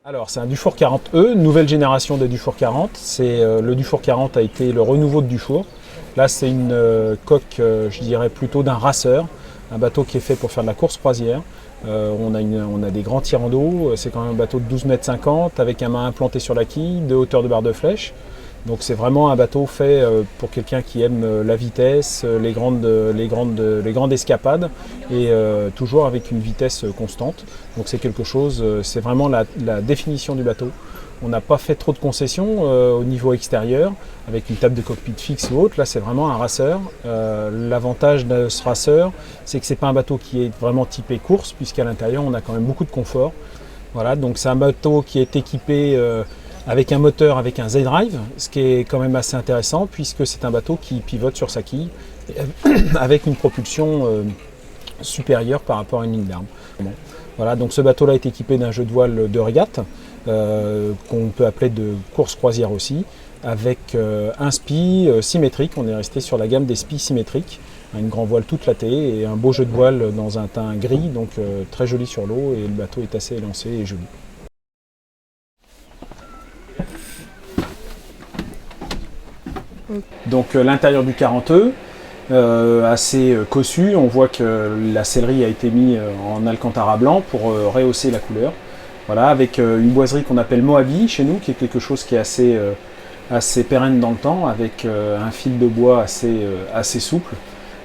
Alors c'est un Dufour 40E, nouvelle génération des Dufour 40. Le Dufour 40 a été le renouveau de Dufour. Là c'est une coque, je dirais plutôt d'un raceur, un bateau qui est fait pour faire de la course croisière. On a des grands tirants d'eau, c'est quand même un bateau de 12,50 m avec un mât implanté sur la quille, de hauteur de barre de flèche. Donc c'est vraiment un bateau fait pour quelqu'un qui aime la vitesse, les grandes escapades et toujours avec une vitesse constante. Donc c'est quelque chose, c'est vraiment la définition du bateau. On n'a pas fait trop de concessions au niveau extérieur avec une table de cockpit fixe ou autre. Là c'est vraiment un raceur. L'avantage de ce raceur, c'est que c'est pas un bateau qui est vraiment typé course, puisqu'à l'intérieur on a quand même beaucoup de confort. Voilà, donc c'est un bateau qui est équipé avec un moteur avec un Z-Drive, ce qui est quand même assez intéressant puisque c'est un bateau qui pivote sur sa quille avec une propulsion supérieure par rapport à une ligne d'arme. Voilà, donc ce bateau-là est équipé d'un jeu de voile de régate, qu'on peut appeler de course croisière aussi, avec un spi symétrique. On est resté sur la gamme des spis symétriques, une grand voile tout latée et un beau jeu de voile dans un teint gris, donc très joli sur l'eau, et le bateau est assez élancé et joli. Donc l'intérieur du 40E, assez cossu, on voit que la sellerie a été mise en alcantara blanc pour rehausser la couleur. Voilà, avec une boiserie qu'on appelle Moabi chez nous, qui est quelque chose qui est assez pérenne dans le temps, avec un fil de bois assez souple.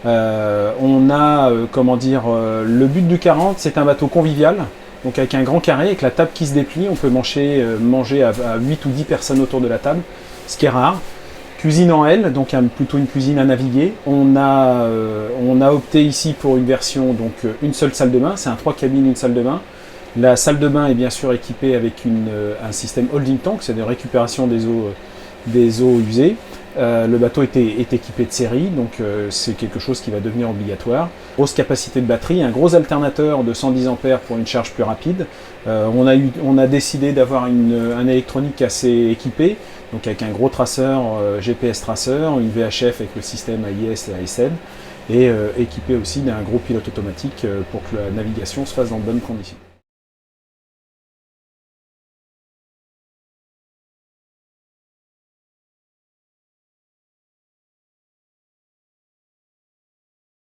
On a, le but du 40, c'est un bateau convivial, donc avec un grand carré, avec la table qui se déplie, on peut manger à 8 ou 10 personnes autour de la table, ce qui est rare. Cuisine en L, donc plutôt une cuisine à naviguer. On a opté ici pour une version, donc une seule salle de bain, c'est un 3 cabines, une salle de bain. La salle de bain est bien sûr équipée avec un système holding tank, c'est de récupération des eaux usées. Le bateau est équipé de série, donc c'est quelque chose qui va devenir obligatoire. Grosse capacité de batterie, un gros alternateur de 110 A pour une charge plus rapide. On a décidé d'avoir un électronique assez équipé, donc avec un gros traceur, GPS traceur, une VHF avec le système AIS et ASN, et équipé aussi d'un gros pilote automatique pour que la navigation se fasse dans de bonnes conditions.